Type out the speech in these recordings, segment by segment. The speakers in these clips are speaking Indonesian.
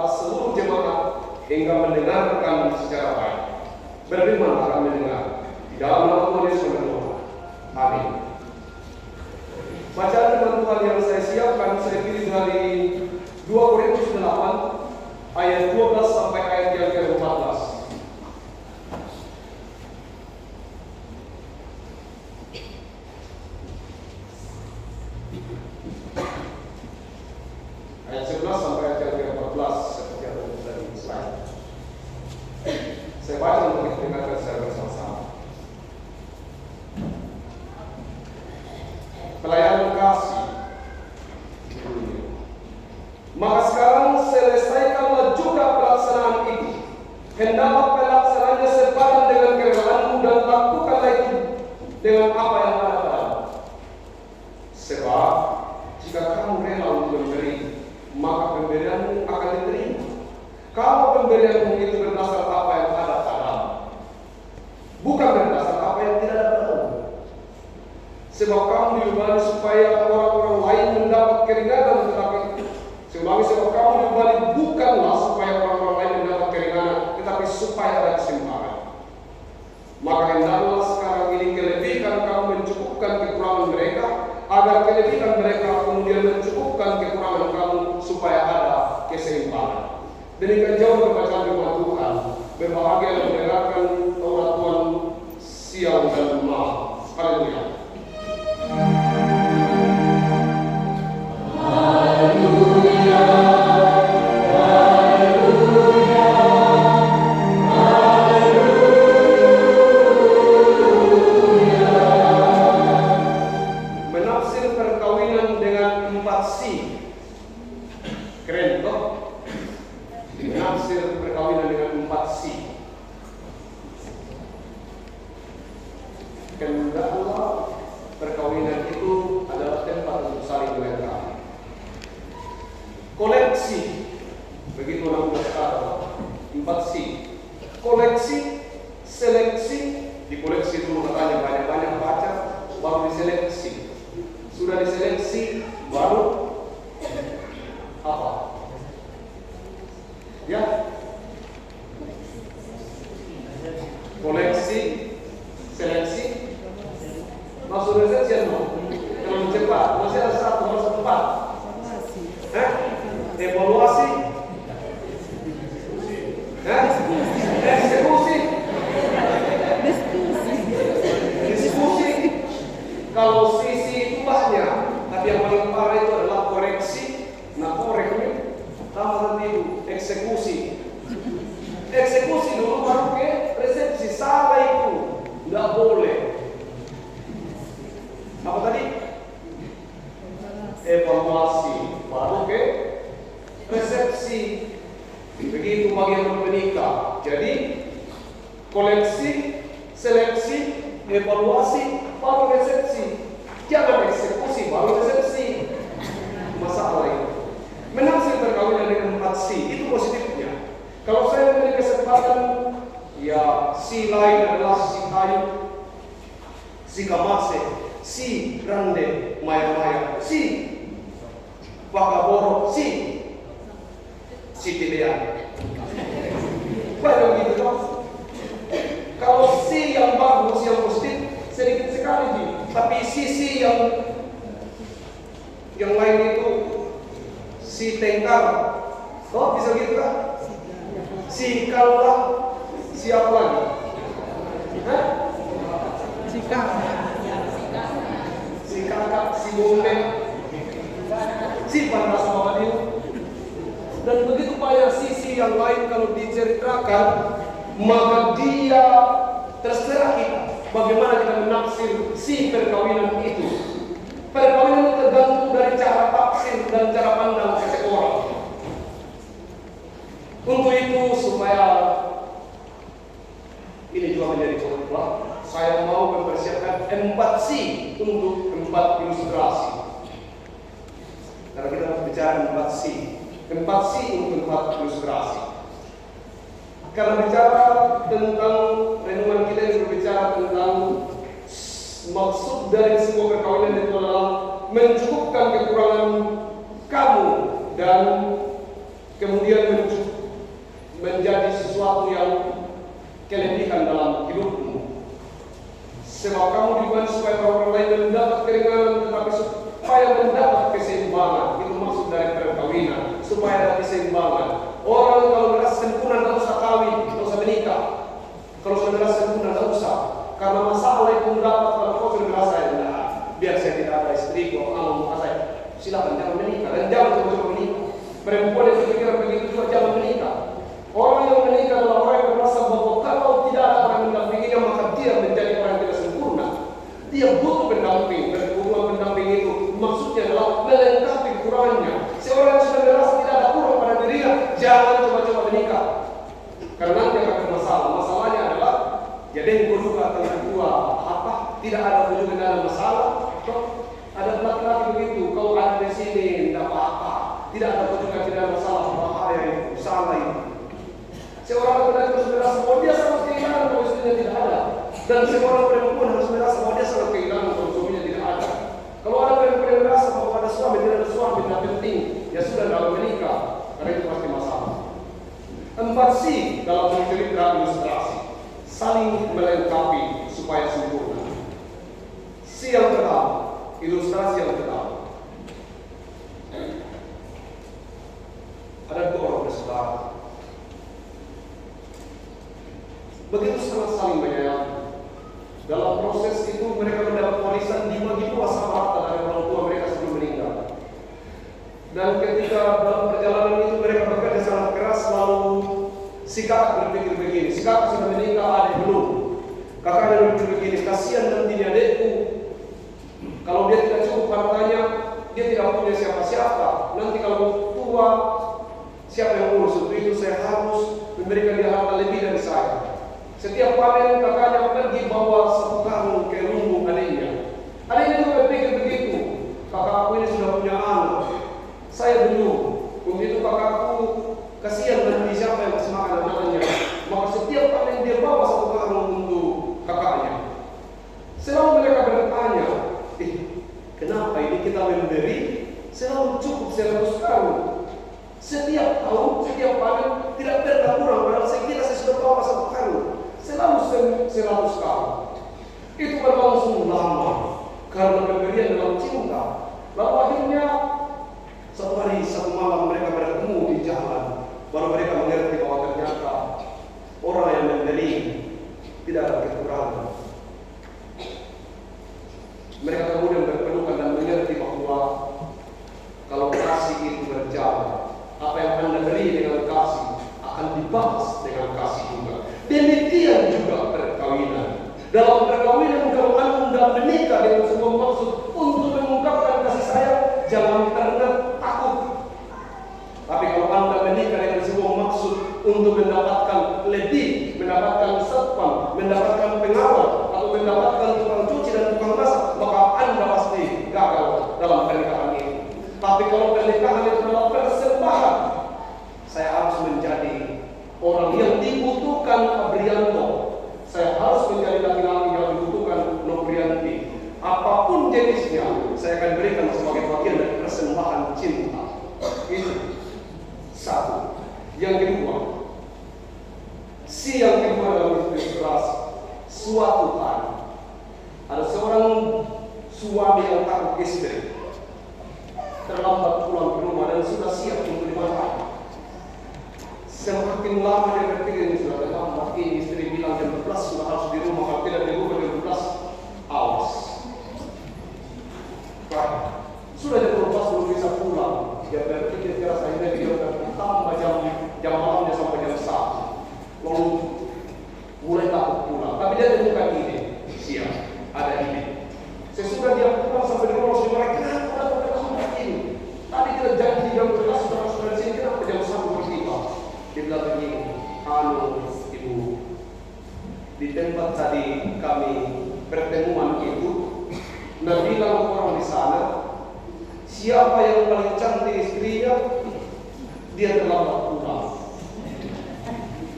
seluruh jemaat hingga mendengarkan secara baik. Beriman akan mendengar. Di dalam nama Tuhan Yesus berdoa. Amin. Bacaan firman Tuhan yang saya siapkan, saya pilih dari 2 Korintus 8 ayat 12 sampai ayat yang ke-14. Ayat 11 sampai ayat yang ke-14 seperti yang ada di slide. Saya baca untuk kita dengarkan secara bersama-sama. Pelayanan kasih. Maka sekarang selesaikanlah juga pelaksanaan itu. Hendaklah pelaksanaannya sepadan dengan kerelaanmu dan lakukanlah itu dengan apa yang ada padamu. Sebab jika kamu rela untuk memberi, maka pemberianmu akan diterima. Kalau pemberianmu itu berdasar apa yang ada padamu, bukan berdasar apa yang tidak ada padamu. Sebab kamu diubah supaya orang-orang lain mendapat keringanan, tetapi sebab kamu diubah bukanlah supaya orang-orang lain mendapat keringanan, tetapi supaya ada keseimbangan. Maka hendaklah sekarang ini kelebihan kamu mencukupkan kekurangan mereka, agar kelebihan mereka kemudian mencukupkan kekurangan kamu, supaya ada keseimbangan. Demikian jauh bacaan firman Tuhan. Berbahagia yang mendengarkan Taurat Tuhan siang dan malam. Haleluya. Menafsir perkawinan dengan 4 C. Keren toh? Menafsir perkawinan dengan 4 C. Hendaklah perkawinan itu adalah tempat untuk saling melengkapi. Koleksi, begitu nama sekarang 4 C. Koleksi, seleksi. Di koleksi dulu katanya banyak-banyak baca, baru diseleksi. Sudah diseleksi, baru apa? Ya, koleksi, seleksi, masuk resepsi no? Terlalu cepat, masih ada 1 harus 4. Evaluasi, eksekusi, diskusi. Kalau sisi itu banyak, tapi yang paling parah itu adalah koreksi. Nah, koreknya tambah itu eksekusi. Eksekusi dulu baru ke resepsi. Salah itu, nggak boleh. Apa tadi? Evaluasi, baru ke resepsi. Begitu bagi yang menikah. Jadi koleksi, seleksi, evaluasi, baru resepsi. Jangan eksekusi baru resepsi. Masalah itu. Menafsir perkawinan dengan 4 C itu positifnya. Kalau saya memiliki kesempatan, ya si lain adalah si kayu, si kamase, si rande, maya-maya, si wakaboro, si pilihan. Banyak gitu kan? Kalau si yang bagus, yang positif sedikit sekali, tapi sisi yang lain itu si tengkar. Oh, bisa gitu kan? Si kalah, siapa lagi? Si kakak, si bombe, si panas sama dia. Dan begitu banyak sisi yang lain kalau diceritakan, maka dia terserah kita bagaimana kita menafsir si perkawinan itu. Perkawinan itu tergantung dari cara tafsir dan cara pandang seseorang. Untuk itu supaya ini juga menjadi khotbah, saya mau mempersiapkan 4 C untuk 4 ilustrasi. Karena kita harus bicara 4 C. 4 C untuk 4 ilustrasi. Karena bicara tentang renungan kita yang berbicara tentang maksud dari sebuah perkawinan itu adalah mencukupkan kekurangan kamu dan kemudian mencukupkan kelebihan dalam hidupmu. Sebab kamu dibuat supaya orang lain mendapat keringanan, tetapi supaya mendapat keseimbangan. Itu maksud dari perkawinan, supaya ada keseimbangan. Orang kalau merasa sempurna tidak usah kawin, tidak usah menikah. Kalau sudah merasa sempurna tidak usah, karena masalah itu mendapat. Kalau kau sudah merasa biar saya tidak ada istri, kau mau saya, silakan jangan menikah dan jangan coba-coba menikah. Perempuan yang berpikiran begitu juga jangan menikah. Orang yang menikah adalah orang yang merasa bahwa kalau tidak ada orang mendampinginya, maka dia menjadi orang yang tidak sempurna. Dia butuh pendamping, dan kebutuhan pendamping itu maksudnya adalah melengkapi kekurangannya. Seorang yang sudah merasa tidak ada kurang pada dirinya, jangan coba-coba menikah, karena nanti akan bermasalah. Masalahnya adalah jadi yang kedua atau yang kedua apa? Tidak ada kunjungan dalam masalah. Ada laki-laki begitu, kalau ada di sini tidak apa-apa, tidak ada kunjungan, tidak ada masalah, bahaya itu, salah itu. Seorang laki-laki harus merasa bahwa dia sangat kehilangan kalau istrinya tidak ada, dan seorang perempuan harus merasa bahwa dia sangat kehilangan kalau suaminya tidak ada. Kalau ada perempuan yang merasa bahwa ada suami, tidak ada suami, tidak penting, ya sudah dalam menikah, karena itu pasti masalah. 4C dalam cerita ilustrasi, saling melengkapi supaya sempurna. C yang pertama, ilustrasi yang pertama. Ada 2 orang bersaudara. Begitu sangat saling menyayangi. Dalam proses itu mereka mendapat warisan dibagi dua sama rata dari orang tua mereka sebelum meninggal. Dan ketika dalam perjalanan itu mereka bekerja sangat keras, lalu si kakak berpikir begini, si kakak sudah menikah, adik belum. Kakaknya berpikir begini, kasihan nantinya adikku, kalau dia tidak cukup hartanya, dia tidak punya siapa-siapa. Nanti kalau tua, siapa yang urus? Untuk itu saya harus memberikan dia harta lebih dari saya. Setiap panen kakaknya pergi bawa 1 karung ke lumbung adiknya. Adiknya juga berpikir begitu, kakakku ini sudah punya anak, saya belum. Untuk itu kakakku kasihan nanti siapa yang kasih makan anaknya. Maka setiap panen dia bawa 1 karung untuk kakaknya. Selalu mereka bertanya, kenapa ini kita memberi selalu cukup 100 karung? Setiap tahun, setiap panen tidak pernah kurang. Padahal saya sudah bawa 1 karung, selalu 100 karung. Itu berlangsung lama karena pemberian dalam cinta. Lalu akhirnya satu hari, satu malam mereka bertemu di jalan. Baru mereka mengerti bahwa ternyata orang yang memberi tidak ada kekurangan. Mereka kemudian berpelukan dan mengerti bahwa kalau kasih itu berjalan, apa yang Anda beri dengan kasih akan dibalas dengan kasih juga. Demikian juga perkawinan. Dalam perkawinan, kalau Anda menikah dengan sebuah maksud untuk mengungkapkan kasih sayang, jangan pernah takut. Tapi kalau Anda menikah dengan sebuah maksud untuk mendapatkan lebih, mendapatkan satpam, mendapatkan pengawal, atau mendapatkan tukang cuci dan tukang masak, maka Anda pasti gagal dalam pernikahan ini. Tapi kalau pernikahan itu adalah persembahan, saya harus menjadi orang yang dibutuhkan Abrianto. Saya harus menjadi laki-laki yang dibutuhkan Nobrianti. Apapun jenisnya, saya akan berikan sebagai bagian dari persembahan cinta. Itu satu. Yang kedua, yang kedua dalam ilustrasi, suatu hari ada seorang suami yang takut istri terlambat pulang ke rumah dan sudah siap untuk dimarahi. Semakin lama dia berpikir ini sudah terlambat, ini istri bilang jam 12 sudah harus di rumah, kalau tidak di rumah jam 12, awas. Sudah jam 12 belum bisa pulang. Dia berpikir kira saya dia tambah jam malamnya sampai jam 1. Lalu mulai takut pulang. Tapi dia temukan ide, siap, ada ide. Sesudah dia pulang sampai di rumah, dia kenapa ada terlambat ini? Tadi kita janji jam 12 sudah masuk dari sini, kenapa jam 1 bertiba? Dia bilang begini, ibu, di tempat tadi kami pertemuan itu, nah bilang orang di sana, siapa yang paling cantik istrinya, dia terlambat pulang.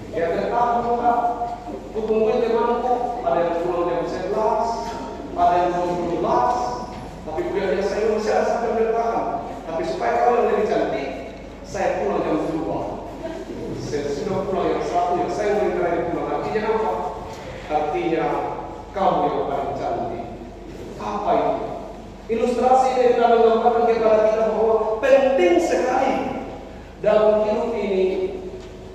Dia bertahan, hubungan temanku, ada yang pulang jam 11, ada yang jam 12, tapi kemudian saya masih ada sampai bertahan. Tapi supaya kau yang lebih cantik, saya pulang jam 2. Saya sudah pulang yang 1, yang saya mulai terakhir pulang. Artinya apa? dalam hidup ini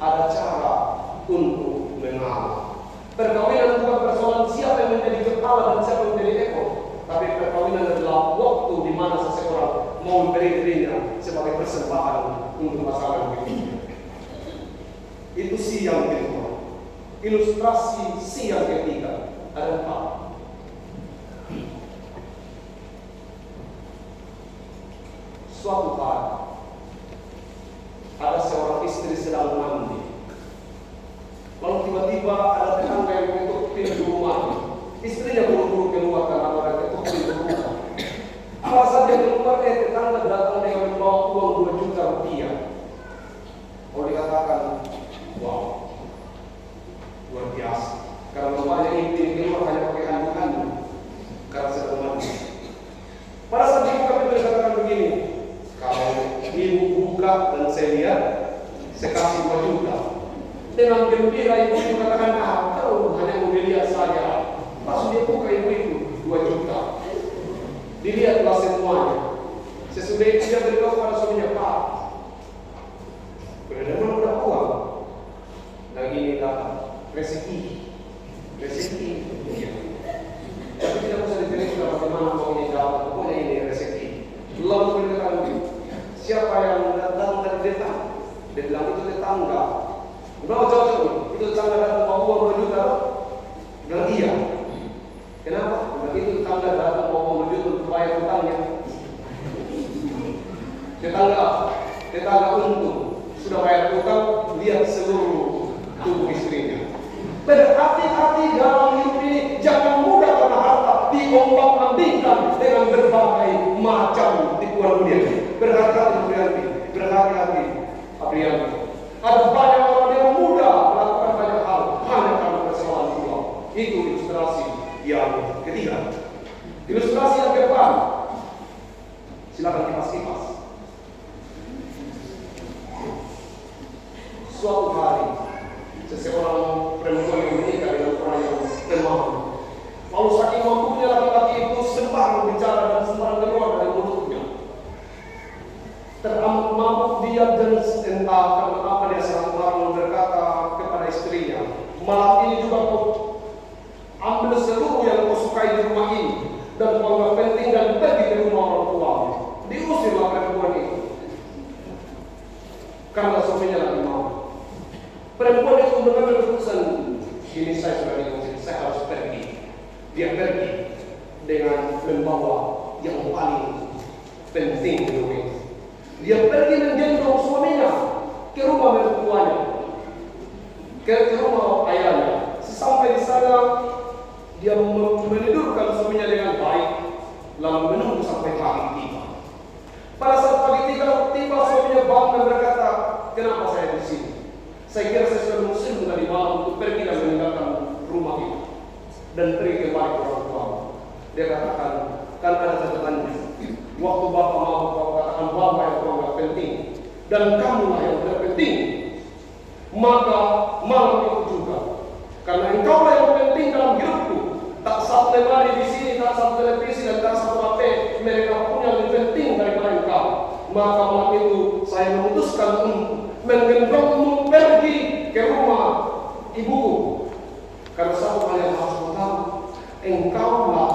ada cara untuk mengalah. Perkawinan bukan persoalan siapa yang menjadi kepala dan siapa yang menjadi ekor, tapi perkawinan adalah waktu di mana seseorang mau memberi dirinya sebagai persembahan untuk masalah hidupnya. Itu si yang kedua. Ilustrasi si yang ketiga ada 4. Suatu hari ada seorang istri sedang mandi. Lalu tiba-tiba ada tetangga yang mengetuk pintu rumahnya. Istrinya buru-buru keluar karena ada ketuk pintu rumah. Alasan dia keluar, tetangga datang dengan membawa uang 2 juta rupiah. Kalau dikatakan, wow, luar biasa. Karena bapaknya inti keluar hanya pakai handuk-handuk karena sedang mandi. Pada saat dibuka pintu dikatakan begini, kalau ibu buka dan saya lihat, saya kasih 2 juta. Dengan gembira ibu mengatakan, kau hanya mau dilihat saja. Langsung dia buka ibu itu 2 juta. Dilihatlah semuanya. Sesudah itu dia beritahu pada suaminya, Pak, benar udah uang. Dan inilah rezeki. Iya. Tapi tidak usah diterima bagaimana mau ini dapat. Pokoknya ini rezeki. Lalu berkata, siapa yang datang dari tetangga? Dia bilang itu tetangga. Berapa jauh itu tetangga datang bawa uang 2 juta? Bilang iya. Kenapa? Bilang itu tetangga datang bawa uang 2 juta untuk bayar hutangnya. Tetangga untung sudah bayar hutang, lihat seluruh tubuh istrinya. Berhati-hati dalam hidup ini, jangan mudah karena harta diombang-ambingkan dengan berbagai macam tipuan dunia. Berhati-hati, Apriani. Ada banyak orang yang mudah melakukan banyak hal hanya karena kesalahan uang. Itu ilustrasi yang ketiga. Ilustrasi yang keempat, silakan kipas-kipas. Suatu hari, seseorang perempuan yang menikah dengan orang yang lemah. Lalu saking mampunya laki-laki itu sembarang berbicara dan sembarang keluar dari mulutnya. Teramat mampu dia dan entah karena apa dia sangat marah berkata kepada istrinya, malam ini juga kau ambil seluruh yang kau sukai di rumah ini dan kau anggap penting dan pergi ke rumah orang tuamu. Diusirlah perempuan itu karena suaminya lagi mau. Perempuan itu mengambil keputusan, ini saya sudah diusir, saya harus pergi. Dia pergi dengan membawa yang paling penting di dunia. Dia pergi menggendong suaminya ke rumah mertuanya, ke rumah ayahnya. Sampai di sana dia menidurkan suaminya dengan baik, lalu menunggu sampai pagi tiba. Pada saat pagi tiba suaminya bangun dan berkata, kenapa saya di sini? Saya kira saya sudah mengusir tadi malam untuk pergi dan meninggalkan rumah itu dan pergi kembali ke orang tua. Dia katakan, kan ada catatannya. Waktu Bapak mau kau katakan Bapak yang kau anggap penting dan kamulah yang terpenting. Maka malam itu juga, karena engkau yang penting dalam hidupku. Tak satu lemari di sini, tak satu televisi dan tak satu HP mereka punya lebih penting daripada engkau. Maka malam itu saya memutuskan untuk menggendongmu pergi ke rumah ibuku. Karena satu hal yang harus kau tahu, engkaulah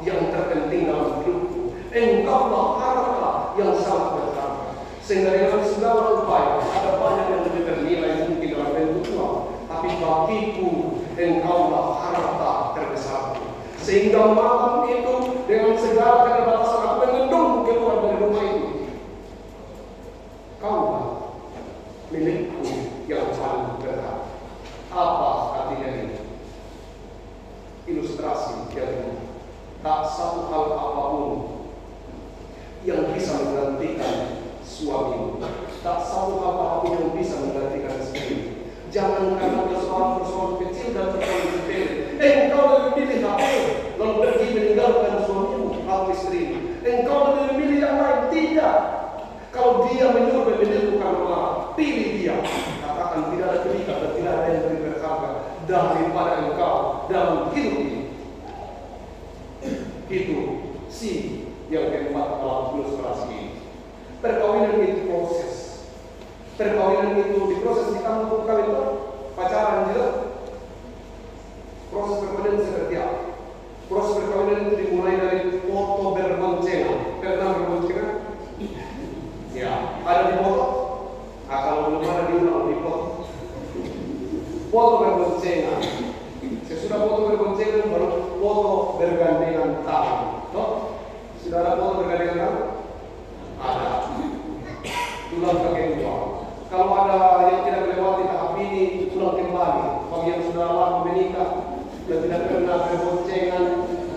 yang terpenting dalam hidupku. Engkaulah harta yang sangat berharga. Sehingga dengan segala upaya ada banyak yang lebih bernilai mungkin dalam bentuk uang, tapi bagiku engkaulah harta terbesarku. Sehingga malam itu dengan segala keterbatasan aku mengendongmu keluar dari rumah itu. Kaulah milikku yang paling berharga. Apa artinya ini? Ilustrasi dari tak satu hal apapun yang bisa menggantikan suamimu. Tak satu hal apapun yang bisa menggantikan istrimu. Jangan karena persoalan kecil dan persoalan sepele. Engkau lebih milih HP, lalu pergi meninggalkan suamimu atau istrimu. Engkau lebih milih yang lain. Tidak. Kalau dia menyuruh menilai bukan marah, pilih dia. Katakan tidak ada berikan dan tidak ada yang lebih berharga daripada engkau dalam hidup ini. Itu si yang keempat dalam ilustrasi ini. Perkawinan itu proses. Perkawinan perkawinan itu diproses di kampung kawin itu pacaran juga. Proses perkawinan seperti apa? Proses perkawinan itu dimulai dari foto berboncengan. Pernah berboncengan? Ya, ada di foto? Kalau belum ada diulang di foto. Foto berboncengan. Sesudah foto berboncengan baru foto bergandengan tangan. Toh? Sudah ada foto bergandengan tangan? Ada. Tulang kaki dua. Kalau ada yang tidak melewati tahap ini, tulang kembali. Bagi yang sudah lama menikah dan tidak pernah berboncengan,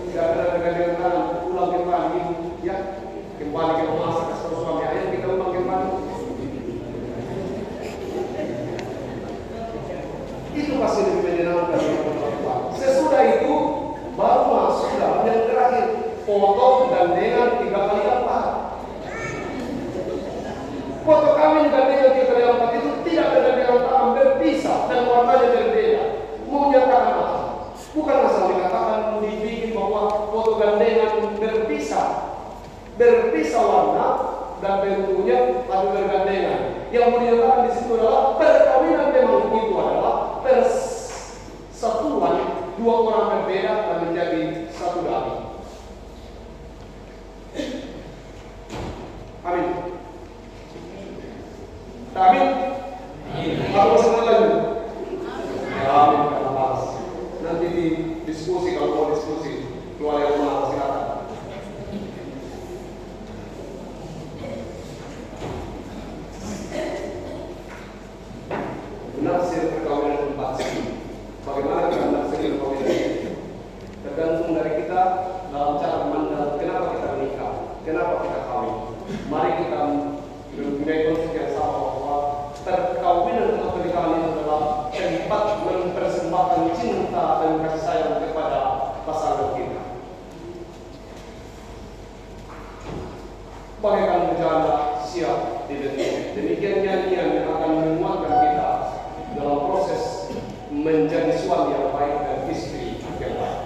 tidak pernah bergandengan tangan, tulang kembali, ya kembali ke rumah kasih suami ayah kita ulang kembali. Itu pasti lebih menyenangkan. Sesudah itu baru masuk dalam yang terakhir, foto gandengan 3 kali 4. Foto kawin gandengan 3 kali 4 itu tidak bergandengan tangan, berpisah dan warnanya berbeda. Menyatakan apa? Bukan asal dikatakan dibikin bahwa foto gandengan berpisah warna dan bentuknya tapi bergandengan. Yang mau dinyatakan di situ adalah perkawinan memang itu adalah persatuan 2 orang berbeda dan menjadi satu daging. Amin. Amin. Apa maksudnya lagi? Amin. Nanti di diskusi, kalau mau diskusi keluar yang mana silakan. Menafsir perkawinan 4 segi. Bagaimana kita menafsir perkawinan ini? Tergantung dari kita dalam cara memandang kenapa kita menikah, kenapa kita kawin. Mari kita mempunyai konsep yang sama bahwa perkawinan atau pernikahan itu adalah tempat mempersembahkan cinta dan kasih sayang kepada pasangan kita. Bagaikan berjanda siap dibentuk. Demikian nyanyian yang akan menguatkan kita dalam proses menjadi suami yang baik dan istri yang baik.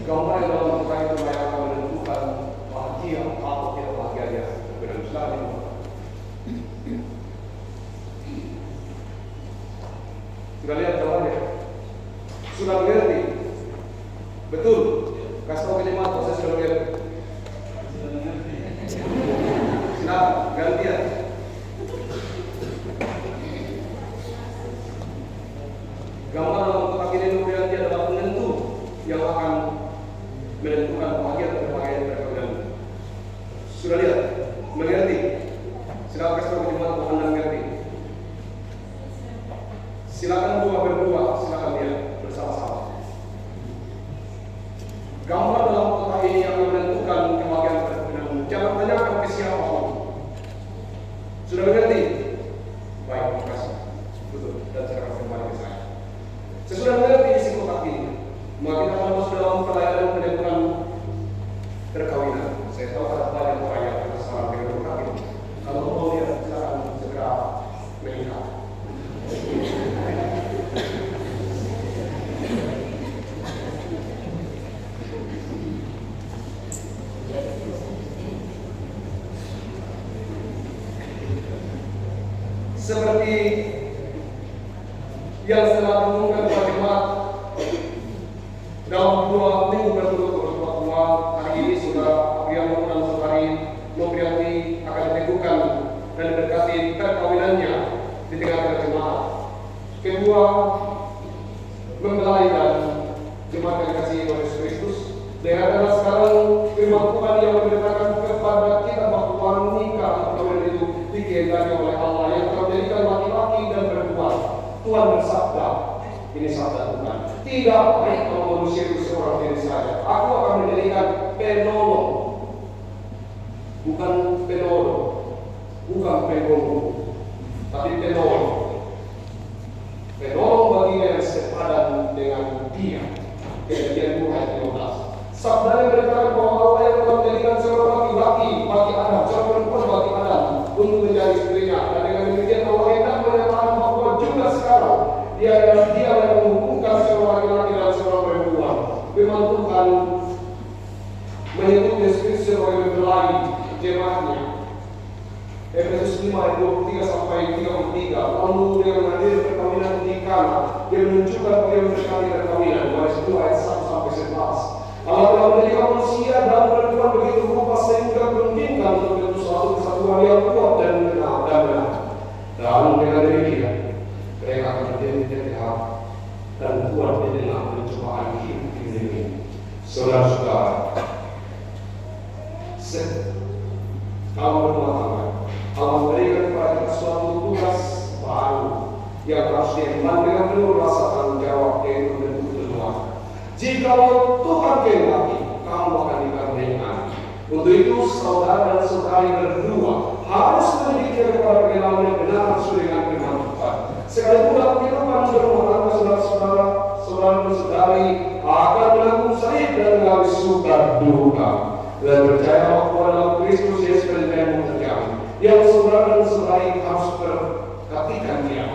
Gambar yang dalam buku itu yang akan menentukan bahagia atau tidak bahagianya benar sekali. Sudah lihat gambarnya? Sudah mengerti? Betul? Kasih tahu ke jemaat, saya sudah mengerti. Silakan, gantian. Gambar dalam kotak ini berarti adalah penentu yang akan menentukan bahagia atau bahagia perkawinan. Sudah lihat? Mengerti? Silakan kasih tahu ke jemaat bahwa Anda mengerti. Silakan berdua, silakan lihat bersama-sama. Gambar dalam kotak ini yang menentukan kebahagiaan perkawinan. Jangan tanyakan ke siapa. Sudah mengerti? Baik, terima kasih. Betul. Dan sekarang kembali ke saya. Sesudah mengerti isi kotak ini, maka kita akan masuk dalam pelayanan penentukan perkawinan. Saya tahu ada banyak orang yang penasaran dengan kotak ini. Kalau mau lihat, silakan segera melihat. Seperti yang telah diumumkan kepada jemaat dalam 2 minggu berturut-turut bahwa hari ini saudara Apriano dan saudari Nobrianti akan diteguhkan dan diberkati perkawinannya di tengah-tengah jemaat. Kedua mempelai dan jemaat yang dikasihi oleh Yesus Kristus. Dan adalah sekarang firman Tuhan yang memberitakan kepada kita bahwa nikah atau perkawinan itu dikehendaki oleh Allah yang telah menjadikan laki-laki dan perempuan. Tuhan bersabda, ini sabda Tuhan, tidak baik kalau manusia itu seorang diri saja. Aku akan menjadikan penolong, bukan penolong, bukan penolong, tapi penolong. Penolong baginya yang sepadan dengan dia. Kejadian 2 ayat 15. Sabda yang berkata bahwa Allah yang telah menjadikan seorang laki-laki bagi Adam, seorang perempuan bagi Adam untuk menjadi istrinya. Dan dengan demikian Allah hendak menyatakan bahwa juga sekarang dia yang menghubungkan seorang laki-laki dan seorang perempuan. Firman Tuhan menyebut Yesus sebagai mempelai jemaatnya. Efesus 5 ayat 23 sampai 33. Lalu dia menghadiri perkawinan di Kana. Dia menunjukkan bahwa dia berkali perkawinan. Yohanes 2 ayat 1 sampai 11. Allah telah menjadikan manusia dan perempuan begitu rupa sehingga memungkinkan untuk membentuk suatu kesatuan yang kuat dan benar. Dan dengan demikian mereka akan menjadi sehat dan kuat di tengah pencobaan hidup ini. Saudara-saudara, kalau berumah tangga, Allah memberikan kepada kita suatu tugas baru yang harus diemban dengan penuh rasa tanggung jawab, yaitu membentuk keluarga. Jikalau Tuhan kehendaki, kamu akan dikaruniai. Untuk itu, saudara dan saudari berdua harus memiliki kepada pengalaman yang benar sesuai dengan firman Tuhan. Sekalipun dalam kehidupan berumah tangga saudara dan saudari akan menanggung salib dan mengalami suka duka. Dan percaya bahwa dalam Kristus Yesus penilaian terjadi. Yang saudara dan saudari harus perhatikan dia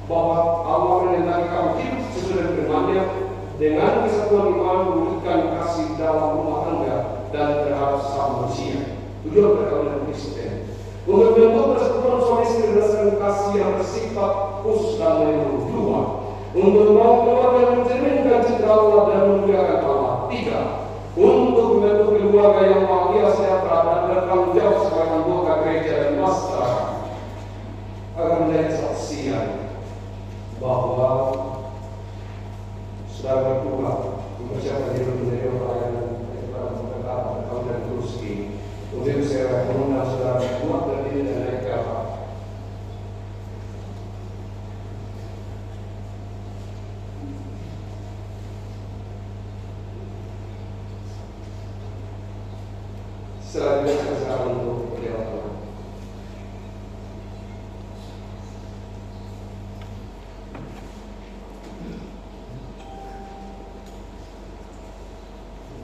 bahwa Allah mengendaki kamu hidup sesuai dengan firman-Nya dengan kesatuan iman, mewujudkan kasih dalam rumah tangga dan terhadap sesama manusia. Tujuan perkawinan Kristen untuk membentuk persatuan suami istri berdasarkan kasih yang bersifat khusus dan menyeluruh. 2. Untuk membangun keluarga yang mencerminkan citra Allah dan memuliakan Allah. 3. Untuk membentuk keluarga yang bahagia, sejahtera dan bertanggung jawab sebagai anggota gereja dan masyarakat agar menjadi saksian bahwa sudah berdua mempersiapkan diri menjadi orang yang berkata dan terus ini. Untuk saya mengundang saudara buat berdiri dan naik ke atas. Selanjutnya saya untuk perjalanan.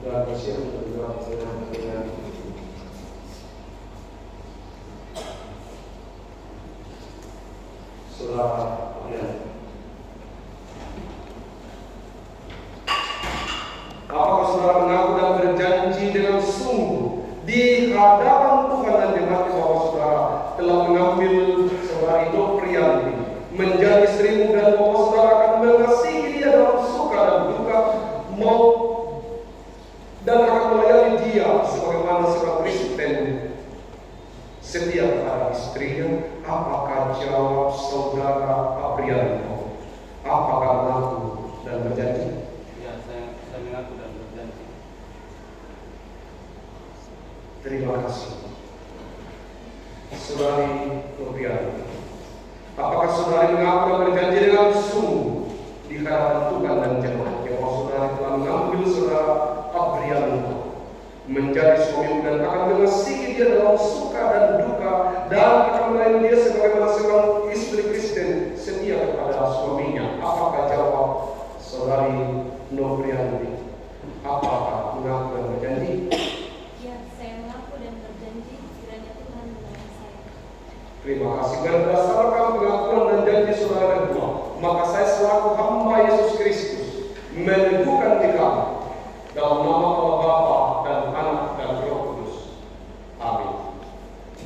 Dan bersiap untuk berjalanan dengan saudara Apriano. Apakah saudara mengaku dan berjanji dengan sungguh di hadapan Tuhan dan jemaat bahwa saudara telah mengambil saudari Nopriani menjadi istrimu dan bahwa saudara akan mengasihi dia dalam suka dan duka mau dan akan melayani dia sebagaimana seorang Kristen setia kepada istrinya. Apakah jawab saudara Aprianto? Apakah mengaku dan berjanji? Ya, saya mengaku dan berjanji. Terima kasih, saudari Aprianto. Apakah saudari mengaku dan berjanji dengan sungguh di hadapan Tuhan dan jemaatnya bahwa saudari telah mengambil saudara Aprianto menjadi suami dan akan mengasihi dia dalam suka dan duka dan akan melayani dia sebagaimana seorang istri Kristen setia kepada suaminya? Apakah jawab saudari Noprianti? Apakah mengaku dan berjanji? Ya, saya mengaku dan berjanji kiranya Tuhan menolong saya. Terima kasih. Berdasarkan pengakuan dan janji saudara kedua, maka saya selaku hamba Yesus Kristus meneguhkan di kamu dalam nama Allah Bapa dan Anak dan Roh Kudus. Amin.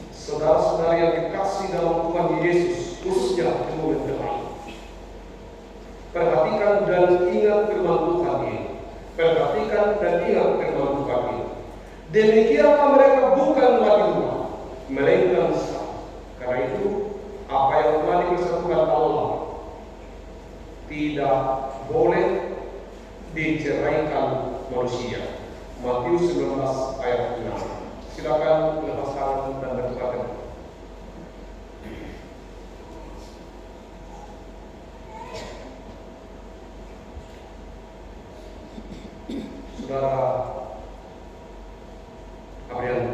Saudara-saudara yang dikasih dalam Tuhan Yesus, khususnya di momen terakhir, perhatikan dan ingat firman Tuhan ini. Perhatikan dan ingat firman Tuhan ini. Demikianlah mereka bukan lagi dua, melainkan satu. Karena itu, apa yang telah dipersatukan Allah tidak boleh diceraikan manusia. Matius 19 ayat 6. Silakan lepas tangan dan bertukar. Saudara Aprian,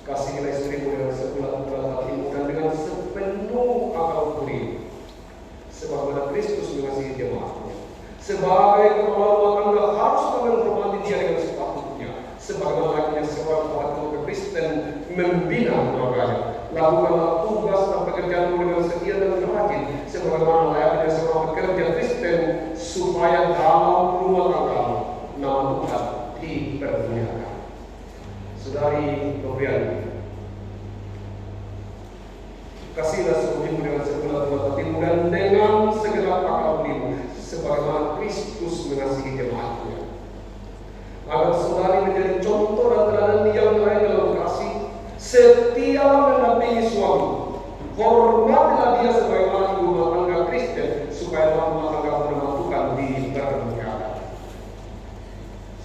kasihilah istrimu dengan sebulan-bulan hatimu dan dengan sepenuh akal budi, sebagaimana Kristus mengasihi jemaatnya. Sebagai kepala rumah tangga harus menghormati dia dengan sepatutnya, sebagaimana lakinya seorang keluarga Kristen membina keluarganya. Lakukanlah tugas dan pekerjaanmu dengan setia dan rajin, sebagaimana layaknya seorang pekerja Kristen, supaya dalam rumah tanggamu nama Tuhan dipermuliakan. Saudari Nopriani, kasihlah suamimu dengan segenap hatimu dan dengan segenap akal budimu, sebagaimana Kristus mengasihi jemaatnya. Agar saudari menjadi contoh dan teladan yang lain dalam kasih, setia mendampingi suami. Hormatilah dia sebagaimana ibu rumah tangga Kristen, supaya dalam rumah tangga nama Tuhan dipermuliakan.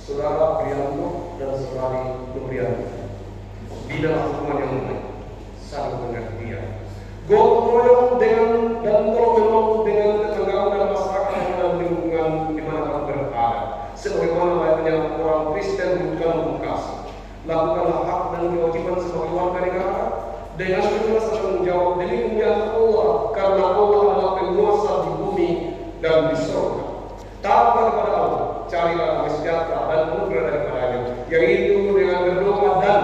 Saudara Prianto dan saudari Nopriani, bina hubungan yang baik, saling pengertian, gotong royong dengan dan tolong-menolong dengan tetangga dan masyarakat dan lingkungan di mana kamu berada. Sebagaimana layaknya orang Kristen dalam kasih, lakukanlah hak dan kewajiban sebagai warga negara dengan ikhlas dan tanggung jawab demi kemuliaan Allah, karena Allah adalah penguasa di bumi dan di surga. Taatlah kepada Allah, carilah damai sejahtera dan anugerah daripadanya, yaitu dengan berdoa dan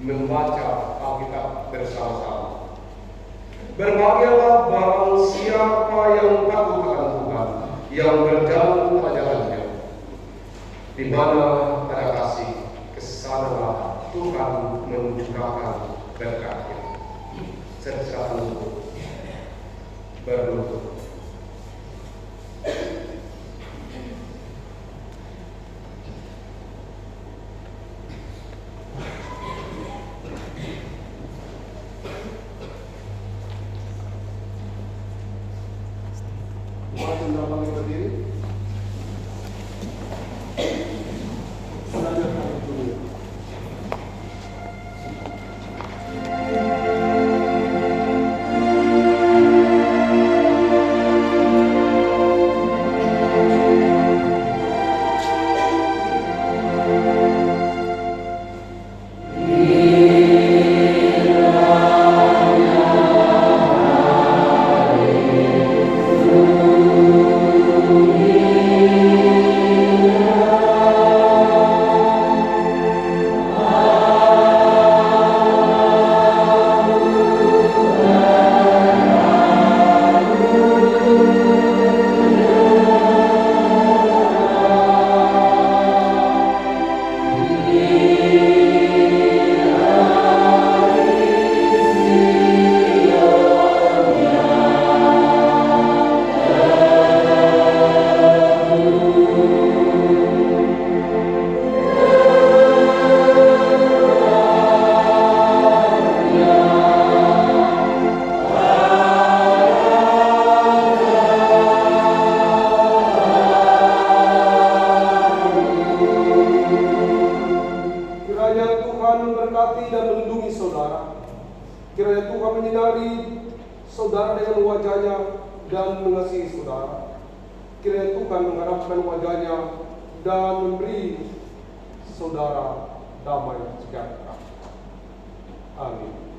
membaca Alkitab bersama-sama. Berbahagialah barang siapa yang takut akan Tuhan, yang berjalan pada jalannya, di mana ada kasih, kesanalah Tuhan menunjukkan berkatnya. Secara berlutut. Mari kita berdiri. Saudara kami dulu. Tuhan memberkati dan melindungi saudara. Kiranya Tuhan menyinari saudara dengan wajahnya dan mengasihi saudara. Kiranya Tuhan mengharapkan wajahnya dan memberi saudara damai sejahtera. Amin.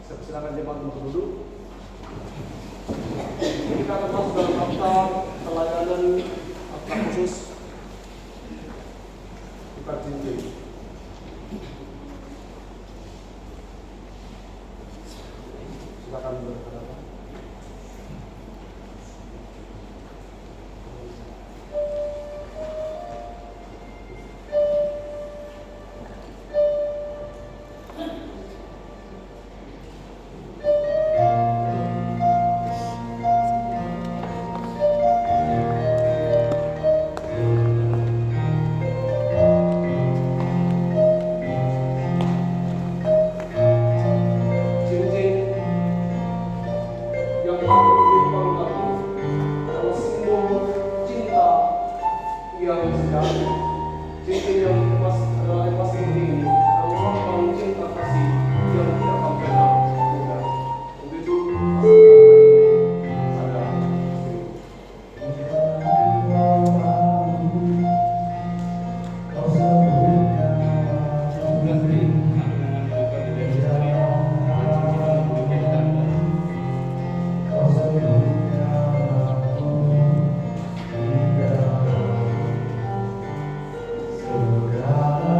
Saya persilakan jemaat untuk duduk. Kita akan masuk dalam daftar pelayanan akta khusus tukar cincin. Silakan berkata. Segala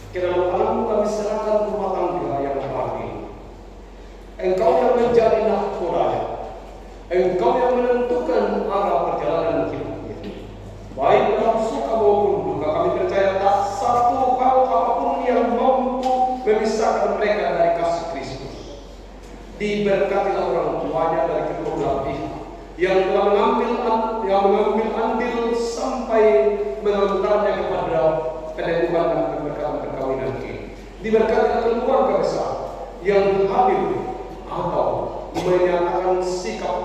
Kiranya tanganmu kami serahkan rumah tangga yang pagi. Engkau yang menjadi nahkodanya. Engkau yang menentukan arah perjalanan hidupnya. Baik dalam suka maupun duka, kami percaya tak satu hal apapun yang mampu memisahkan mereka dari kasih Kristus. Diberkatilah orang tuanya dari kedua belah pihak yang telah mengambil andil sampai mengantarnya kepada peneguhan dan keberkatan perkawinan ini. Diberkatilah keluarga besar yang hadir atau menyatakan sikap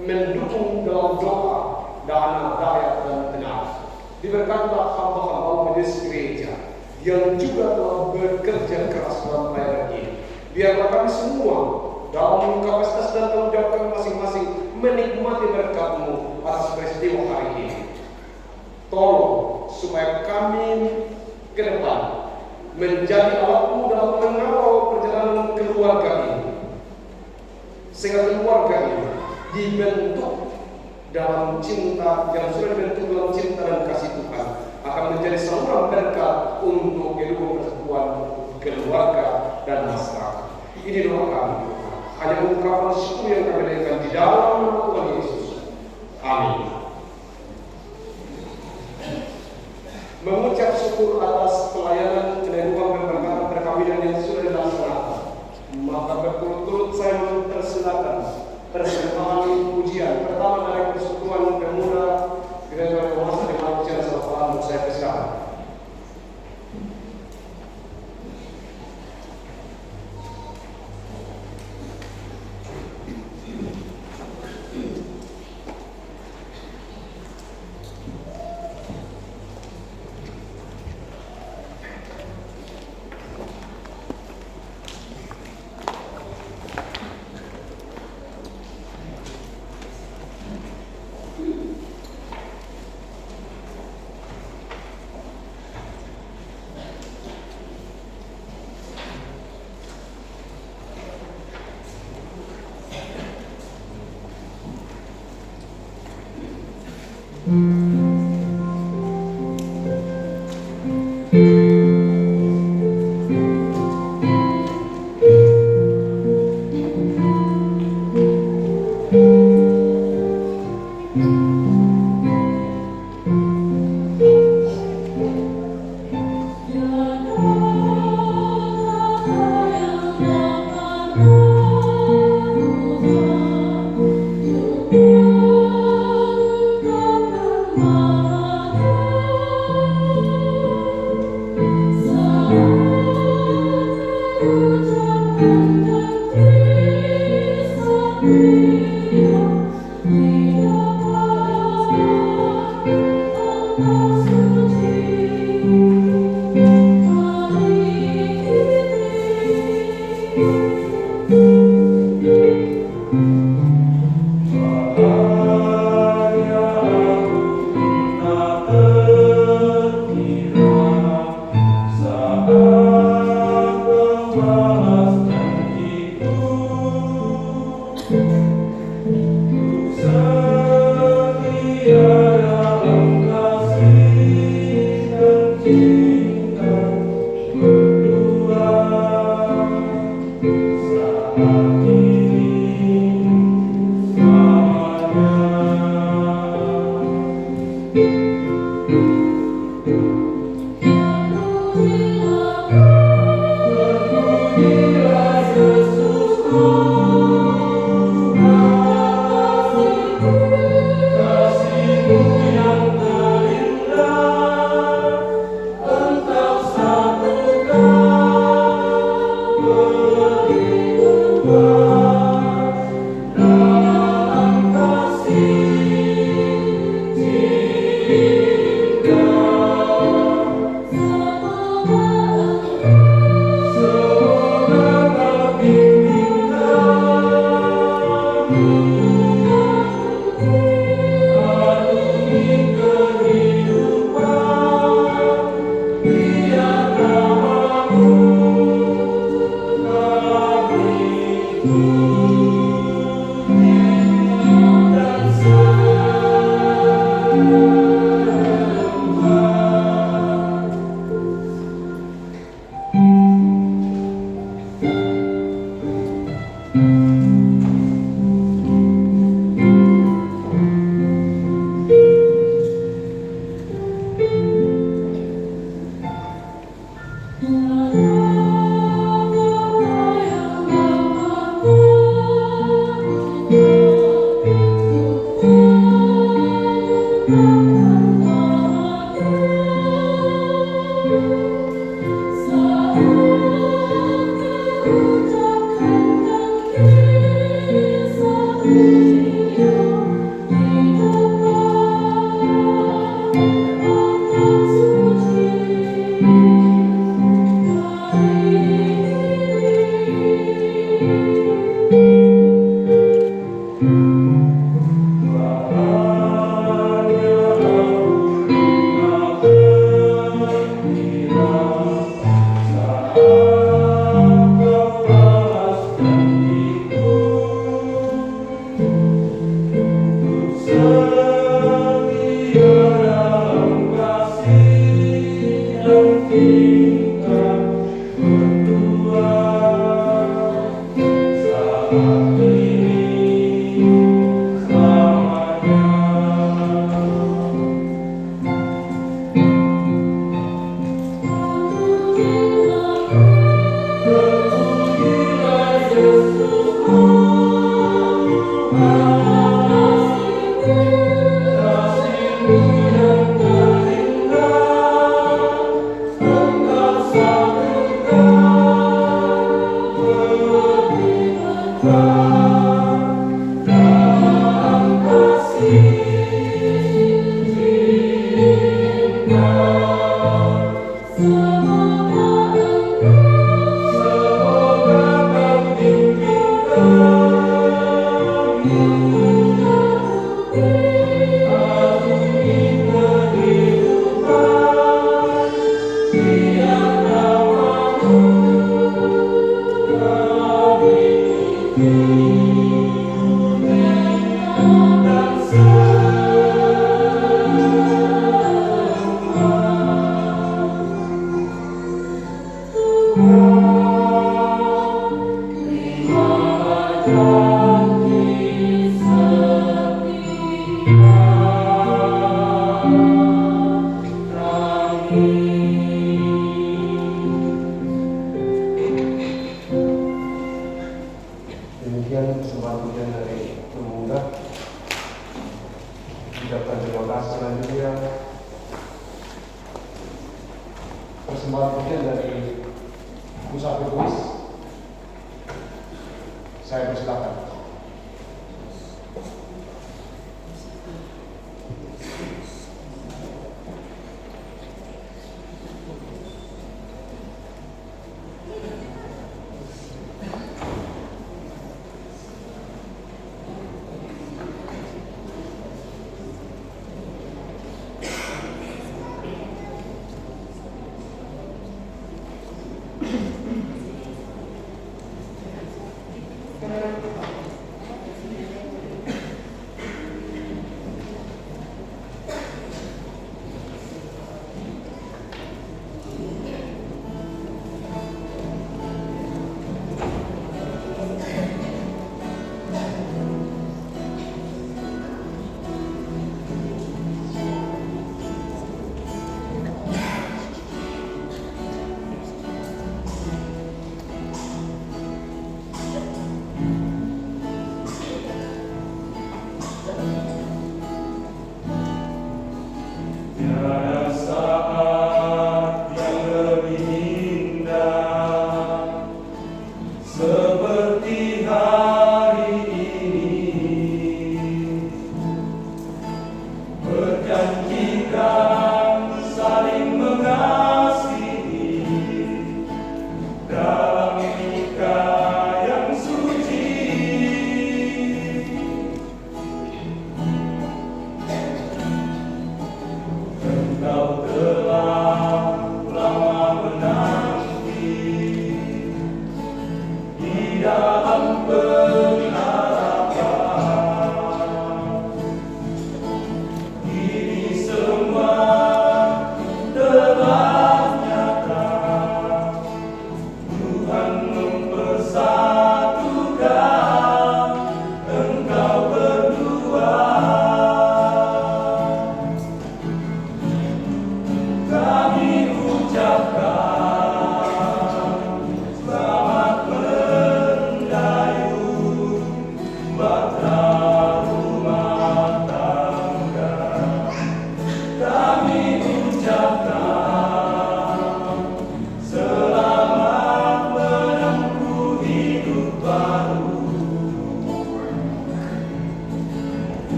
mendukung dalam doa, dana, daya, dan tenaga. Diberkatilah hamba-hamba majelis gereja yang juga telah bekerja keras dalam pelayanan ini. Biarlah kami semua dalam kapasitas dan tanggung jawab kami masing-masing menikmati berkat-Mu atas peristiwa hari ini. Tolong supaya kami ke depan menjadi alat-Mu dalam mengawal perjalanan keluarga ini, sehingga keluarga ini dibentuk dalam cinta, yang sudah dibentuk dalam cinta dan kasih Tuhan, akan menjadi saluran berkat untuk kehidupan persatuan keluarga dan masyarakat. Ini doa kami, hanya ungkapan syukur yang kami naikkan di dalam nama Tuhan Yesus. Amin. Mengucap syukur atas pelayanan kehidupan berberkatan perkawinan yang sudah dilaksanakan, maka berturut-turut saya mempersilakan persembahan pujian pertama dari Persekutuan Pemuda Gereja Dewasa di Malaysia Selatan. Saya persilakan. Demikian persembahan pujian dari pemuda. Ucapkan terima kasih selanjutnya. Persembahan pujian dari Musafir Kuis. Saya persilakan.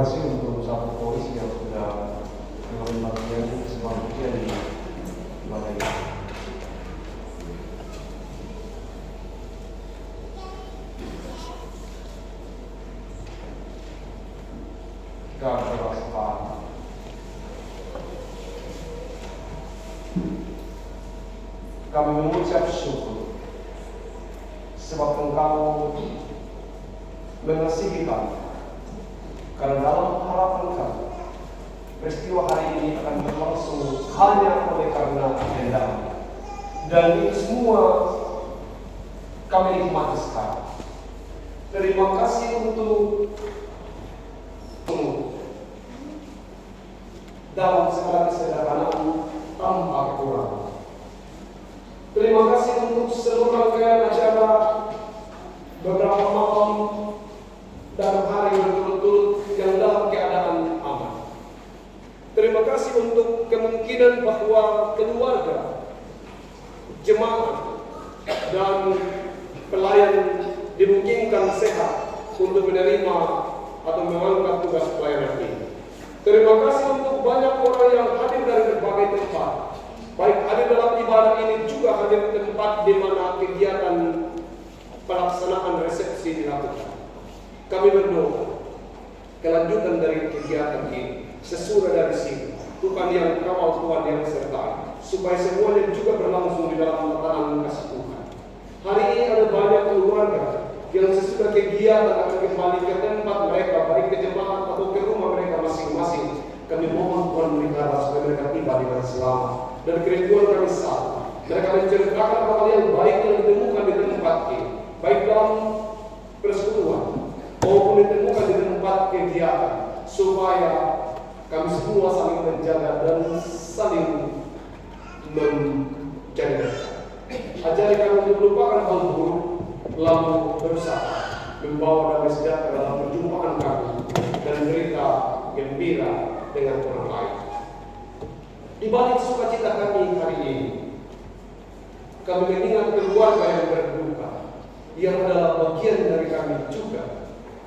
kasih untuk satu polisi yang sudah mengambil bagian selanjutnya di ibadah ini. Kita berdoa. Kami mengucap syukur sebab Engkau mengasihi kami. Karena dalam harapan kami, peristiwa hari ini akan berlangsung hanya oleh karena kehendak. Dan itu semua kami nikmati sekarang. Terima kasih untuk dalam segala kesederhanaan tanpa kekurangan. Terima kasih untuk seluruh rangkaian acara beberapa malam dan hari berturut-turut yang dalam keadaan aman. Terima kasih untuk kemungkinan bahwa keluarga, jemaat, dan pelayan dimungkinkan sehat untuk menerima atau mengangkat tugas pelayanan ini. Terima kasih untuk banyak orang yang hadir dari berbagai tempat, baik hadir dalam ibadah ini juga hadir di tempat di mana kegiatan pelaksanaan resepsi dilakukan. Kami berdoa kelanjutan dari kegiatan ini sesudah dari sini Tuhan yang kawal, Tuhan yang sertai, supaya semuanya juga berlangsung di dalam tatanan kasih Tuhan. Hari ini ada banyak keluarga yang sesudah kegiatan akan kembali ke tempat mereka, baik ke jemaat atau ke rumah mereka masing-masing. Kami mohon Tuhan melihara supaya mereka tiba dengan selamat dan kerinduan kami sama. Mereka menceritakan hal yang baik yang ditemukan di tempat ini, baik dalam persekutuan maupun ditemukan di tempat kegiatan, supaya kami semua saling menjaga dan saling menjaga. Ajari kami untuk melupakan hal buruk, lalu berusaha membawa damai sejahtera dalam perjumpaan kami dan berita gembira dengan orang lain. Di balik sukacita kami hari ini, kami mengingat keluarga yang berduka, yang adalah bagian dari kami juga.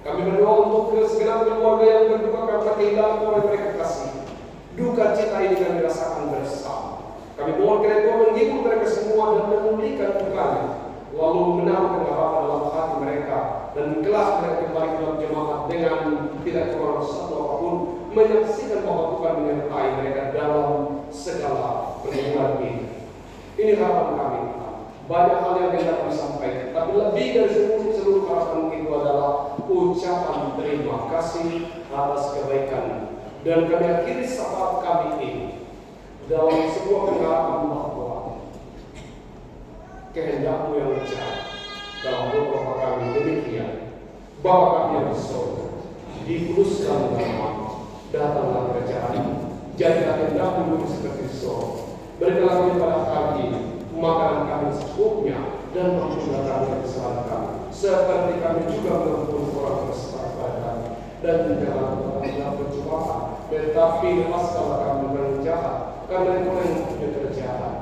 Kami berdoa untuk segenap keluarga yang berduka karena kehilangan orang mereka kasih. Duka cita ini kami rasakan bersama. Kami mohon kiranya Tuhan menghibur mereka semua dan memulihkan dukanya, lalu menaruh pengharapan dalam hati mereka dan kelas mereka kembali ke dalam jemaat dengan tidak kurang satu apapun, menyaksikan bahwa Tuhan menyertai mereka dalam segala pergumulan ini. Ini harapan kami. Banyak hal yang tidak kami sampaikan, tapi lebih dari seluruh harapan itu adalah ucapan terima kasih atas kebaikan. Dan kami akhiri sahabat kami ini dalam sebuah pengharapan bahwa kehendak-Mu yang jahat dalam doa kami demikian. Bapa kami yang di surga, dikuduskan namamu, datanglah kerajaan-Mu, jadilah kehendak-Mu seperti di surga. Berikanlah kami pada hari ini makanan kami secukupnya, dan ampunilah kami kesalahan kami, seperti kami juga mengampuni orang bersalah kepada kami, dan janganlah kami dalam pencobaan, tetapi lepaskanlah kami dari jahat, karena Engkau yang mempunyai kerajaan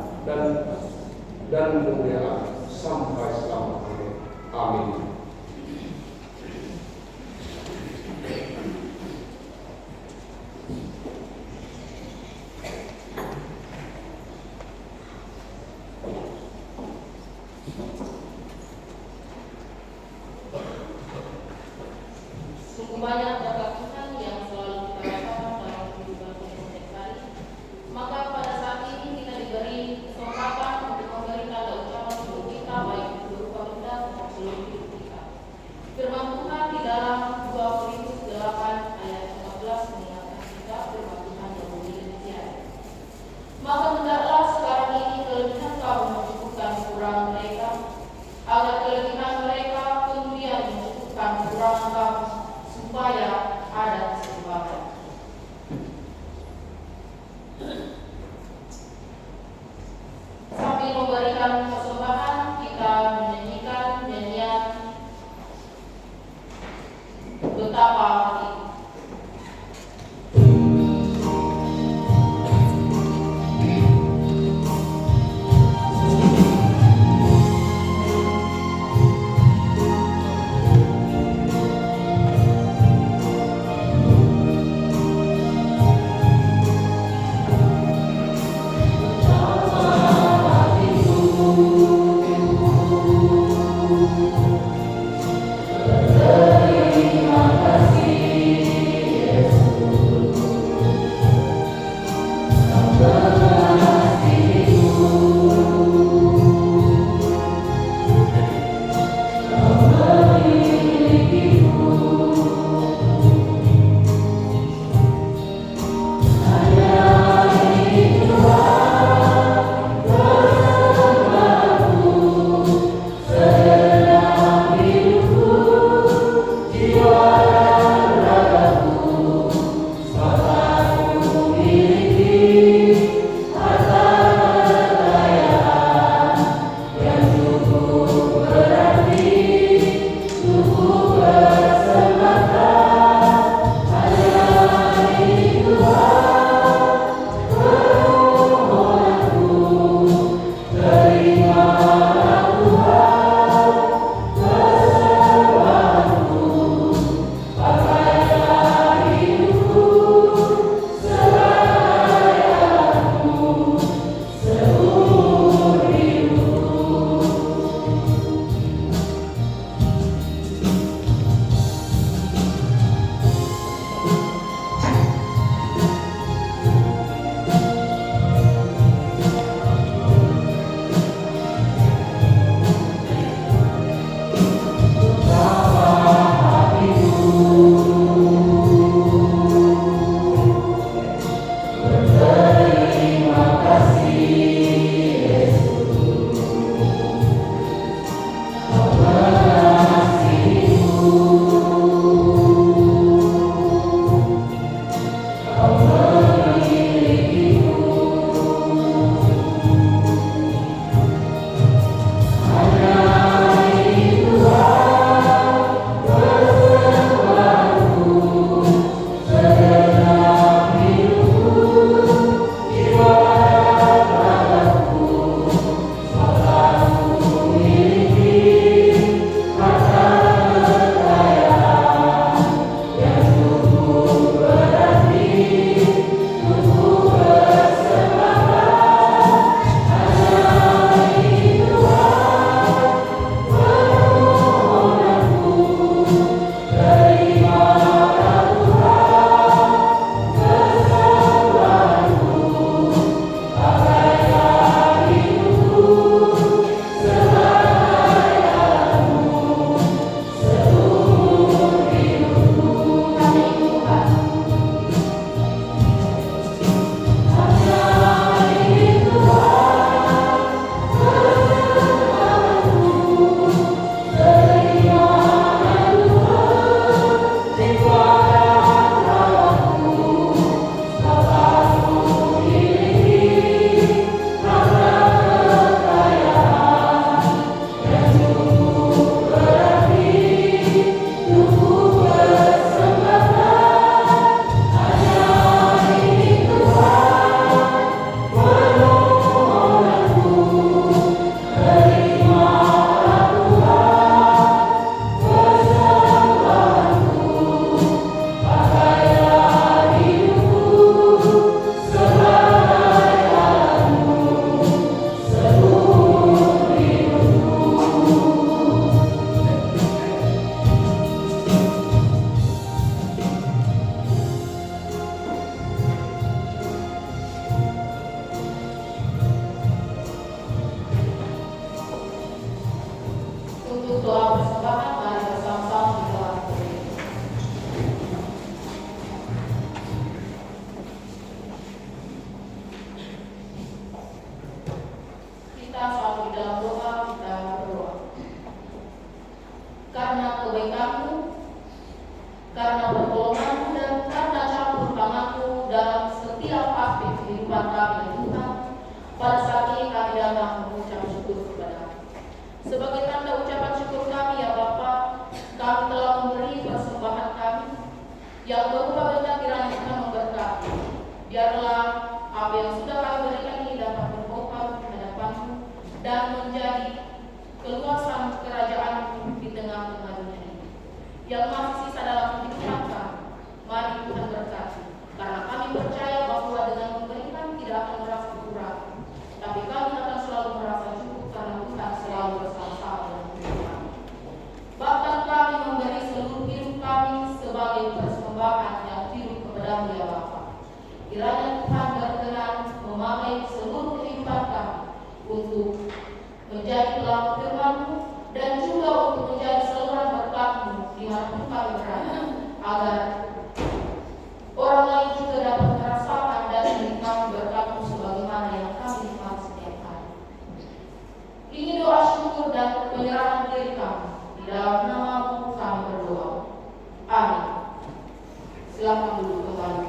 dan kemuliaan sampai selama-lamanya. Amin. Sungguh banyak berkat Tuhan yang selalu kita rasakan dalam kehidupan kita sehari-hari. Maka pada saat ini kita diberi kesempatan untuk memberi tanda ucapan untuk kita, baik berupa benda maupun seluruh hidup kita. Firman Tuhan di dalam 2 Korintus 8 ayat 14 mengingatkan kita firman Tuhan yang bunyi demikian. Maka hendaklah sekarang ini kelebihan kamu mencukupkan kekurangan mereka, agar kelebihan mereka kemudian mencukupkan kekurangan kamu, supaya ada keseimbangan. Sambil memberikan persembahan, kita menyanyikan nyanyian Betapa Hati. dan menjadi keluasan kerajaan di tengah-tengah dunia ini. Yang masih sisa dalam kehidupan kami, mari Tuhan berkati, karena kami percaya bahwa dengan memberikan tidak akan merasa kurang, tapi kami akan selalu merasa cukup karena Tuhan selalu bersama-sama dengan kami. Bahkan kami memberi seluruh hidup kami sebagai persembahan yang hidup kepada Dia Bapa. Kiranya Tuhan berkenan memakai seluruh kehidupan kami untuk menjadi pelaku firman-Mu dan juga untuk menjadi saluran berkat-Mu di mana kami berada, agar orang lain juga dapat merasakan dan menikmati berkat-Mu sebagaimana yang kami nikmati setiap hari. Ini doa syukur dan penyerahan diri kami. Di dalam nama-Mu kami berdoa. Amin. Silakan duduk kembali.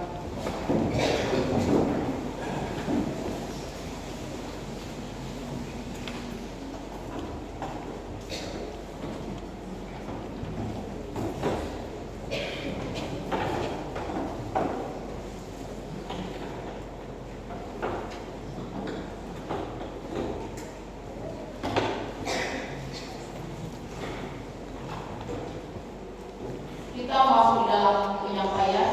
Kita masuk di dalam penyampaian.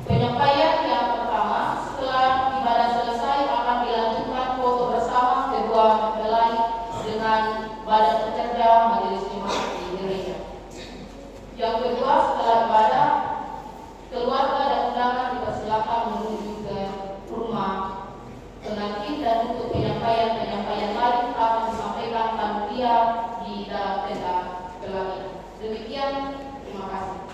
Penyampaian yang pertama, setelah ibadah selesai akan dilanjutkan foto bersama kedua mempelai dengan badan pekerja majelis jemaat di gereja. Yang kedua, setelah ibadah, keluarga dan undangan dipersilakan menuju ke rumah pengantin dan untuk penyampaian lain akan disampaikan panitia di dalam tenda pelaminan. Demikian, terima kasih.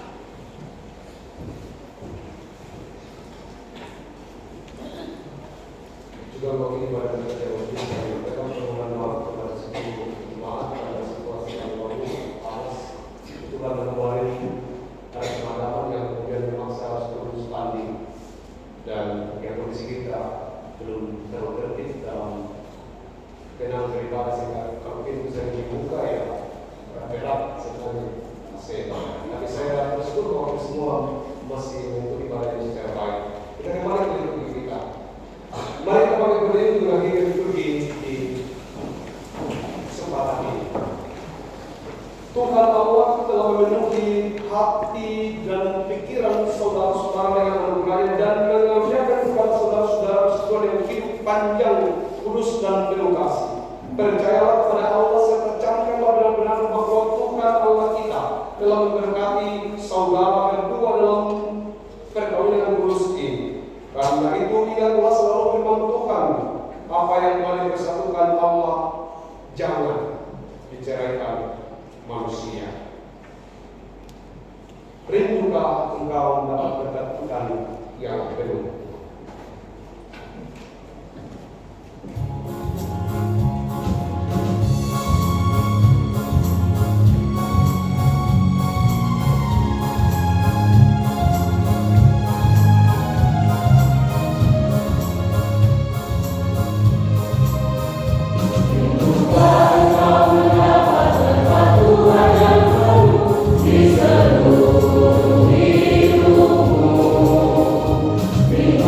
Juga bagi ibadah kita yang menyampaikan permohonan maaf kepada seluruh jemaat pada situasi yang baru panas. Itu karena kemarin ada pemadaman yang kemudian memaksa harus terus landing, dan yang kondisi kita belum terlalu tertib dalam tenang beribadah, sehingga kalau pintu bisa dibuka ya berat sebenarnya. Tapi saya bersyukur bahwa semua masih mengikuti ibadah ini secara baik. Kita kembali ke liturgi kita. Mari kita pakai berdiri untuk mengakhiri liturgi di kesempatan ini. Tuhan Allah telah memenuhi hati dan pikiran saudara-saudara yang anugerahnya dan mengaruniakan kepada saudara-saudara sesuai dengan hidup panjang, kudus dan penuh kasih. Percayalah kepada Allah serta camkanlah benar-benar bahwa Tuhan Allah kita telah memberkati saudara berdua dalam perkawinan kudus ini. Karena itu ingatlah selalu firman Tuhan, apa yang telah dipersatukan Allah jangan diceraikan manusia. Rindukah engkau mendapat berkat Tuhan yang penuh? Di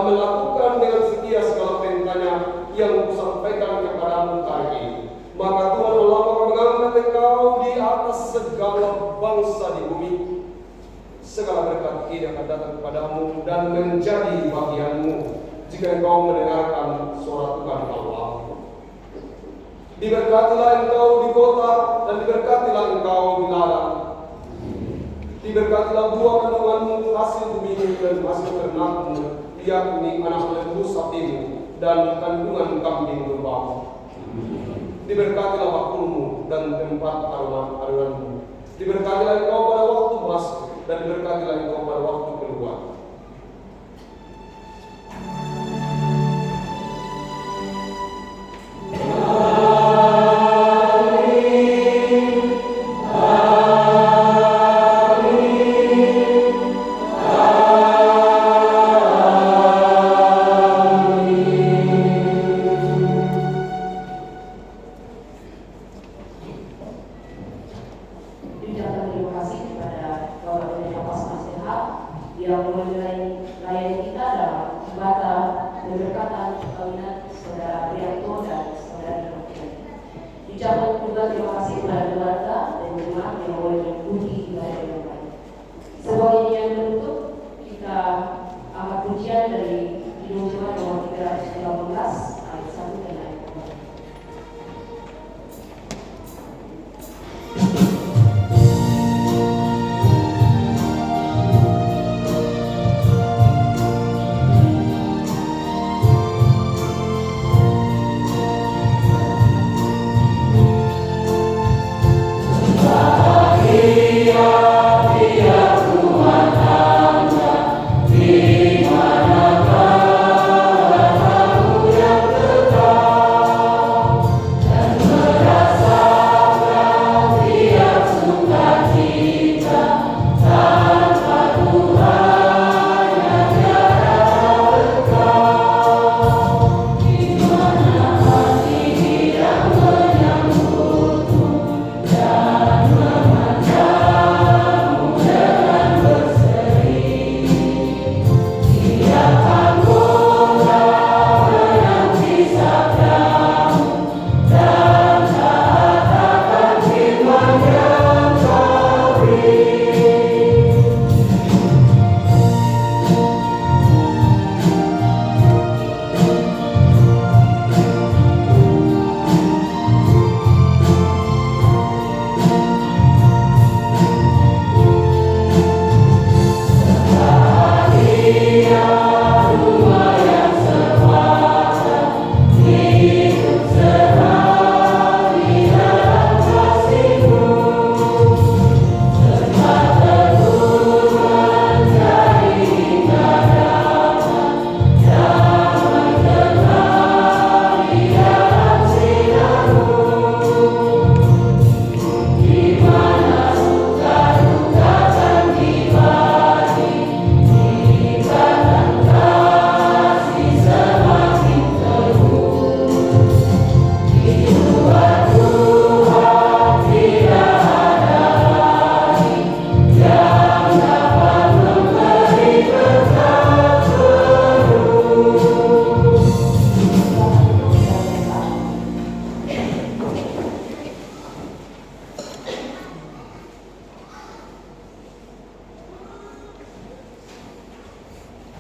melakukan dengan setia segala perintahnya yang kusampaikan kepadamu hari ini. Maka Tuhan Allah akan mengangkat engkau di atas segala bangsa di bumi. Segala berkat ini akan datang kepadamu dan menjadi bagianmu jika engkau mendengarkan suara Tuhan Allah. Diberkatilah engkau di kota dan diberkatilah engkau di ladang. Diberkatilah buah kandunganmu, hasil bumimu dan hasil ternakmu, yakni anak lembu sapimu dan kandungan kambing dombamu. Diberkatilah waktumu dan tempat aruanmu. Diberkatilah engkau pada waktu masuk dan diberkatilah engkau pada waktu keluar.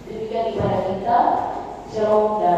Demikian ibadah kita. Shalom dan